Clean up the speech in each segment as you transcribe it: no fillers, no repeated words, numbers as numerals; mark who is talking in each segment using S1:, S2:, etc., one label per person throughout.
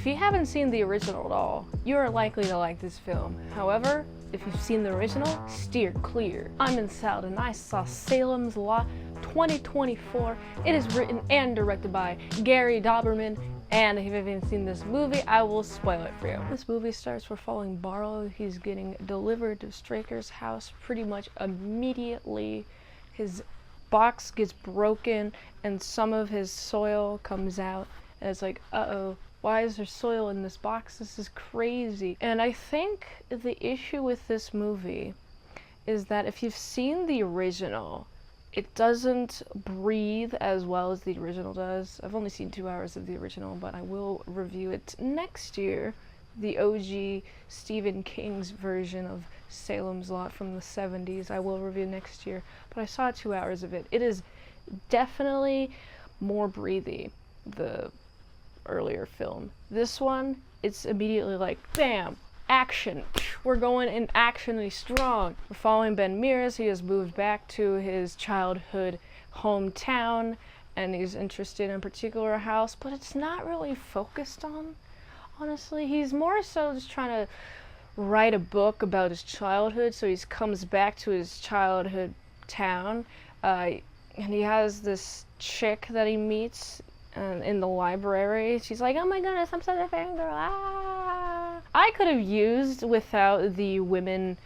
S1: If you haven't seen the original at all, you are likely to like this film. However, if you've seen the original, steer clear. I'm in Salem and I saw Salem's Lot 2024. It is written and directed by Gary Doberman. And if you haven't seen this movie, I will spoil it for you. This movie starts with following Barlow. He's getting delivered to Straker's house pretty much immediately. His box gets broken and some of his soil comes out. And it's like, uh-oh, why is there soil in this box? This is crazy. And I think the issue with this movie is that if you've seen the original, it doesn't breathe as well as the original does. I've only seen 2 hours of the original, but I will review it next year. The OG Stephen King's version of Salem's Lot from the 70s, I will review next year. But I saw 2 hours of it. It is definitely more breathy, the earlier film. This one, it's immediately like, bam! Action! We're going in actionly strong. We're following Ben Mears. He has moved back to his childhood hometown and he's interested in a particular house, but it's not really focused on, honestly. He's more so just trying to write a book about his childhood, so he comes back to his childhood town, and he has this chick that he meets in the library. She's like, oh my goodness, I'm such a fangirl, ah! I could have used without the women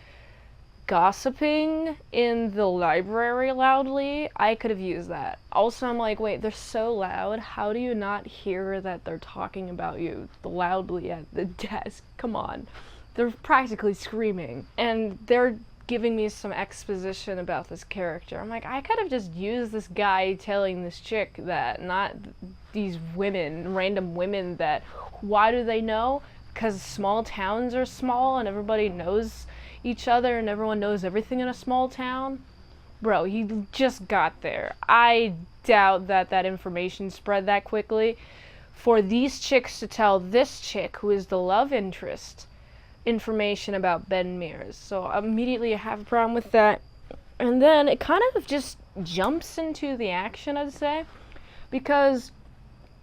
S1: gossiping in the library loudly. I could have used that. Also, I'm like, wait, they're so loud. How do you not hear that they're talking about you loudly at the desk? Come on. They're practically screaming. And they're giving me some exposition about this character. I'm like, I could have just used this guy telling this chick that, not these women, random women that, why do they know? Because small towns are small and everybody knows each other and everyone knows everything in a small town. Bro, he just got there. I doubt that that information spread that quickly for these chicks to tell this chick, who is the love interest, information about Ben Mears. So immediately I have a problem with that. And then it kind of just jumps into the action, I'd say, because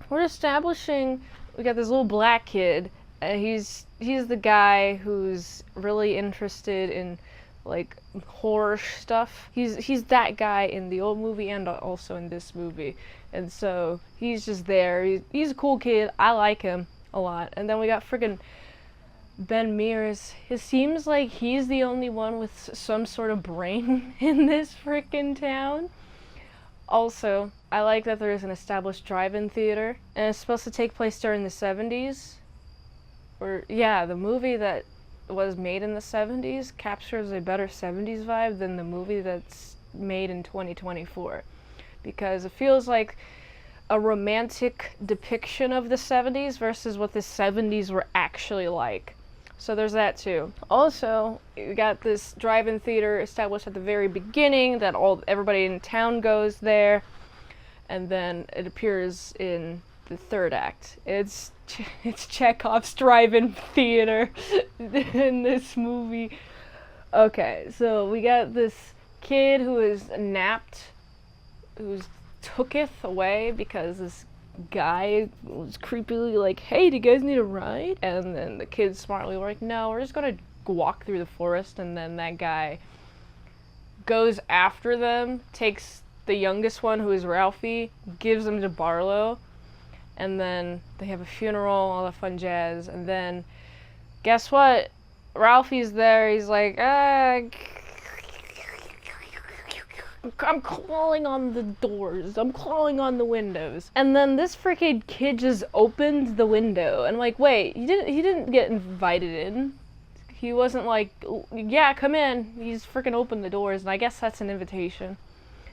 S1: we're establishing, we got this little black kid, and he's the guy who's really interested in like horror stuff. He's that guy in the old movie and also in this movie. And so he's just there. He's a cool kid. I like him a lot. And then we got friggin' Ben Mears. It seems like he's the only one with some sort of brain in this frickin' town. Also, I like that there is an established drive-in theater, and it's supposed to take place during the 70s. Or, yeah, the movie that was made in the 70s captures a better 70s vibe than the movie that's made in 2024. Because it feels like a romantic depiction of the 70s versus what the 70s were actually like. So there's that too. Also, we got this drive-in theater established at the very beginning that everybody in town goes there, and then it appears in the third act. It's Chekhov's drive-in theater in this movie. Okay, so we got this kid who is napped, who's tooketh away because this guy was creepily like, hey, do you guys need a ride? And then the kids smartly were like, no, we're just gonna walk through the forest. And then that guy goes after them, takes the youngest one, who is Ralphie, gives him to Barlow, and then they have a funeral, all that fun jazz. And then guess what? Ralphie's there. He's like, I'm clawing on the doors. I'm clawing on the windows. And then this freaking kid just opened the window. And I'm like, wait, he didn't get invited in. He wasn't like, yeah, come in. He's freaking opened the doors. And I guess that's an invitation,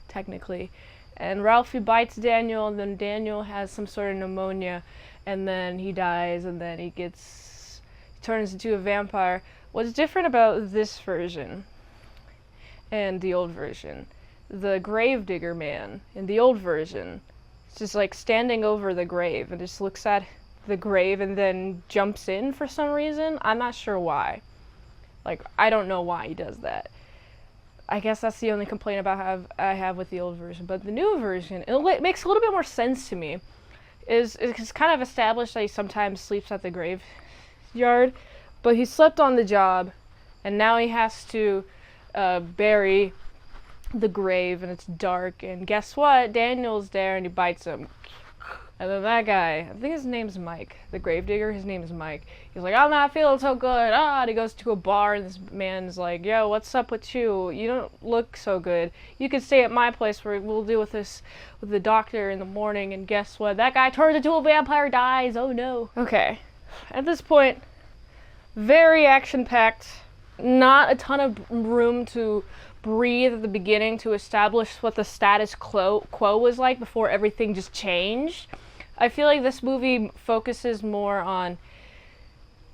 S1: technically. And Ralphie bites Daniel, and then Daniel has some sort of pneumonia, and then he dies, and then he turns into a vampire. What's different about this version and the old version? The gravedigger man in the old version is just like standing over the grave and just looks at the grave and then jumps in for some reason. I'm not sure why. Like, I don't know why he does that. I guess that's the only complaint I have with the old version. But the new version, it makes a little bit more sense to me. it's kind of established that he sometimes sleeps at the graveyard, but he slept on the job, and now he has to bury the grave, and it's dark, and guess what? Daniel's there, and he bites him. And then that guy, I think his name's Mike, the gravedigger, his name is Mike. He's like, I'm not feeling so good. And he goes to a bar, and this man's like, yo, what's up with you? You don't look so good. You can stay at my place where we'll deal with this with the doctor in the morning. And guess what? That guy turns into a vampire, dies. Oh no. Okay. At this point, very action-packed. Not a ton of room to breathe at the beginning to establish what the status quo was like before everything just changed. I feel like this movie focuses more on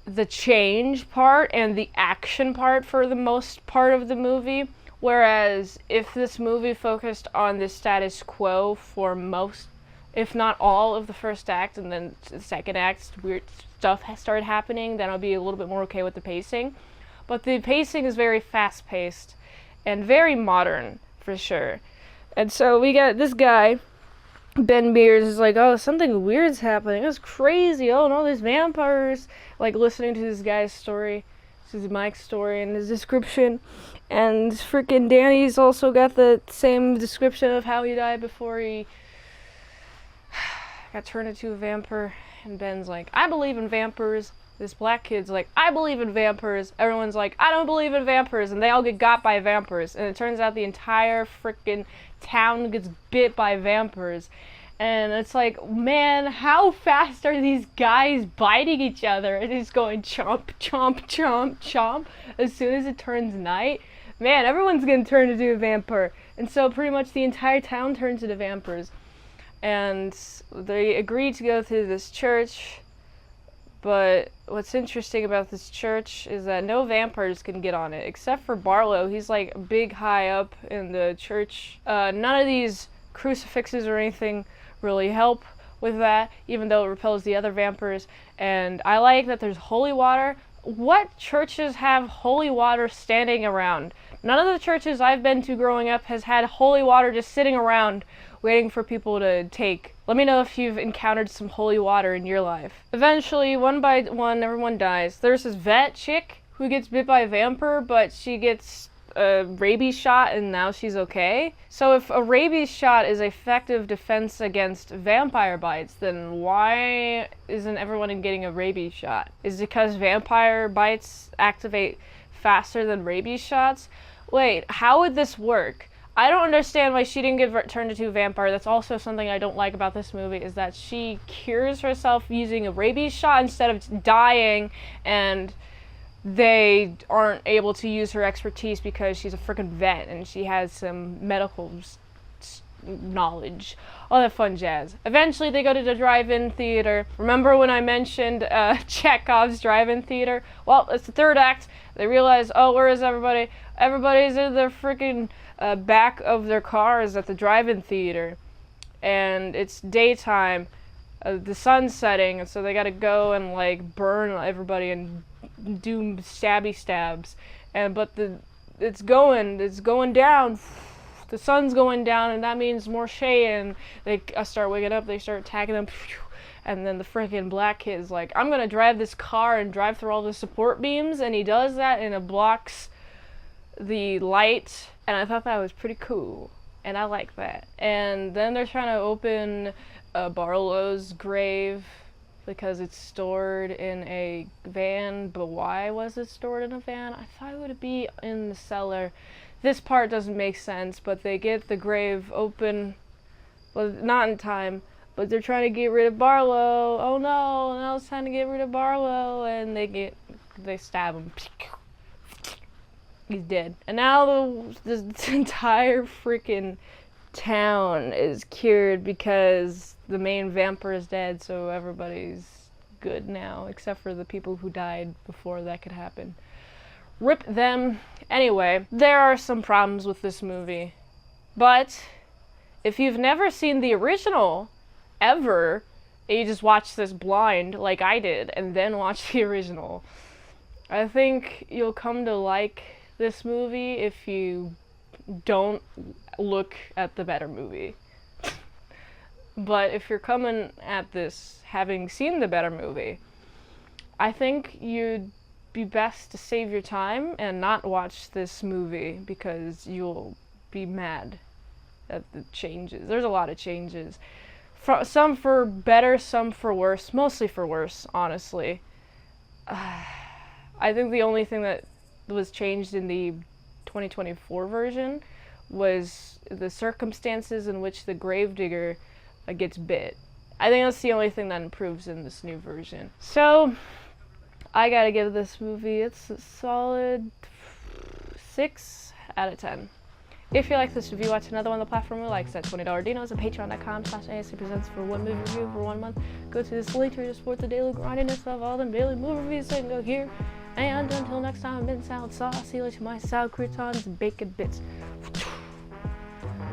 S1: the change part and the action part for the most part of the movie, whereas if this movie focused on the status quo for most, if not all, of the first act, and then the second act, weird stuff started happening, then I'll be a little bit more okay with the pacing. But the pacing is very fast-paced and very modern, for sure. And so we got this guy, Ben Mears, is like, oh, something weird's happening. It's crazy. Oh, no, there's vampires. Like, listening to this guy's story. This is Mike's story and his description. And freaking Danny's also got the same description of how he died before he got turned into a vampire. And Ben's like, I believe in vampires. This black kid's like, I believe in vampires. Everyone's like, I don't believe in vampires. And they all get got by vampires. And it turns out the entire freaking town gets bit by vampires. And it's like, man, how fast are these guys biting each other? And it's going chomp, chomp, chomp, chomp. As soon as it turns night, man, everyone's gonna turn into a vampire. And so pretty much the entire town turns into vampires. And they agree to go to this church. But what's interesting about this church is that no vampires can get on it, except for Barlow. He's like big high up in the church. None of these crucifixes or anything really help with that, even though it repels the other vampires. And I like that there's holy water. What churches have holy water standing around? None of the churches I've been to growing up has had holy water just sitting around waiting for people to take. Let me know if you've encountered some holy water in your life. Eventually, one by one, everyone dies. There's this vet chick who gets bit by a vampire, but she gets a rabies shot and now she's okay. So if a rabies shot is effective defense against vampire bites, then why isn't everyone getting a rabies shot? Is it because vampire bites activate faster than rabies shots? Wait, how would this work? I don't understand why she didn't get turned into a vampire. That's also something I don't like about this movie, is that she cures herself using a rabies shot instead of dying, and they aren't able to use her expertise because she's a freaking vet and she has some medical knowledge. All that fun jazz. Eventually they go to the drive-in theater. Remember when I mentioned Chekhov's drive-in theater? Well, it's the third act. They realize, oh, where is everybody? Everybody's in the freaking back of their cars at the drive-in theater. And it's daytime. The sun's setting, and so they gotta go and like burn everybody and do stabby stabs. But it's going down. The sun's going down, and that means more shade, and they start waking up, they start attacking them, and then the freaking black kid's like, I'm gonna drive this car and drive through all the support beams, and he does that, and it blocks the light, and I thought that was pretty cool, and I like that. And then they're trying to open Barlow's grave, because it's stored in a van, but why was it stored in a van? I thought it would be in the cellar. This part doesn't make sense, but they get the grave open, well, not in time, but they're trying to get rid of Barlow. Oh no, now it's time to get rid of Barlow, and they stab him. He's dead. And now this entire freaking town is cured because the main vampire is dead, so everybody's good now, except for the people who died before that could happen. Rip them. Anyway, there are some problems with this movie. But if you've never seen the original ever, and you just watch this blind like I did and then watch the original, I think you'll come to like this movie if you don't look at the better movie. But if you're coming at this having seen the better movie, I think you'd be best to save your time and not watch this movie because you'll be mad at the changes. There's a lot of changes. Some for better, some for worse. Mostly for worse, honestly. I think the only thing that was changed in the 2024 version was the circumstances in which the gravedigger gets bit. I think that's the only thing that improves in this new version. So, I gotta give this movie, it's a solid 6 out of 10. If you like this review, watch another one on the platform we like. Set $20 Dinos at patreon.com/ASEPresents for 1 movie review for 1 month. Go to this link to support the daily grindiness of all them daily movie reviews so you can go here. And until next time, Ben Salad Sauce. See you later, my salad croutons and bacon bits.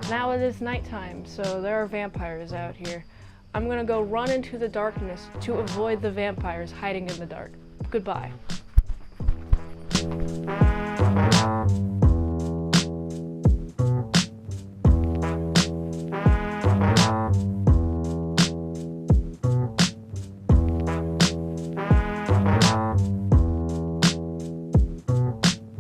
S1: Now it is nighttime, so there are vampires out here. I'm gonna go run into the darkness to avoid the vampires hiding in the dark. Goodbye.